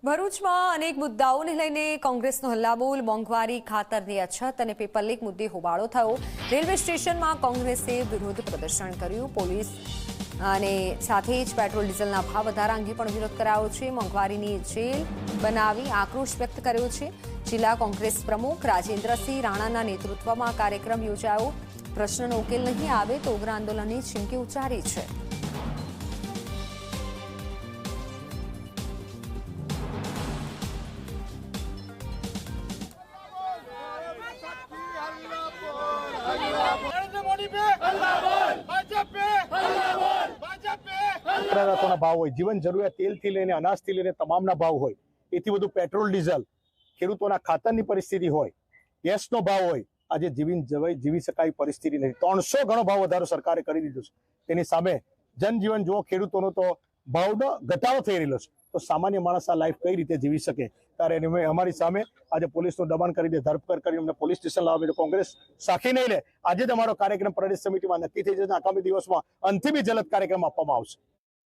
ભરૂચમાં અનેક મુદ્દાઓને લઈને કોંગ્રેસનો હલ્લાબોલ, મોંઘવારી, ખાતરની અછત અને પેપર લીક મુદ્દે હોબાળો થયો। રેલવે સ્ટેશનમાં કોંગ્રેસે વિરોધ પ્રદર્શન કર્યું। પોલીસ અને સાથે જ પેટ્રોલ ડીઝલના ભાવ વધારા અંગે પણ વિરોધ કરાયો છે। મોંઘવારીની જેલ બનાવી આક્રોશ વ્યક્ત કર્યો છે। જિલ્લા કોંગ્રેસ પ્રમુખ રાજેન્દ્રસિંહ રાણાના નેતૃત્વમાં કાર્યક્રમ યોજાયો। પ્રશ્નનો ઉકેલ નહીં આવે તો ઉગ્ર આંદોલનની ચીમકી ઉચ્ચારી છે। ભાવ હોય, જીવન જરૂરિયાત તેલથી લઈને અનાજથી લઈને તમામના ભાવ હોય, એથી વધુ પેટ્રોલ ડીઝલ, ખેડૂતોના ખાતરની પરિસ્થિતિ હોય, ગેસનો ભાવ હોય, આજે જીવી શકાય પરિસ્થિતિ નથી। 300 ગણો ભાવ વધારો સરકારે કરી દીધો છે। તેની સામે જનજીવન જુઓ, ખેડૂતોનો તો ભાવનો ઘટાડો થઈ રહેલો છે, તો સામાન્ય માણસ આ લાઈફ કઈ રીતે જીવી શકે? ત્યારે અમારી સામે આજે પોલીસનું દબાણ કરીને ધરપકડ કરી અમને પોલીસ સ્ટેશન લાવે તો કોંગ્રેસ સાખી નહીં લે। આજે જ અમારો કાર્યક્રમ પ્રદેશ સમિતિમાં નક્કી થઈ જશે। આગામી દિવસમાં અંતિમ જલદ કાર્યક્રમ આપવામાં આવશે।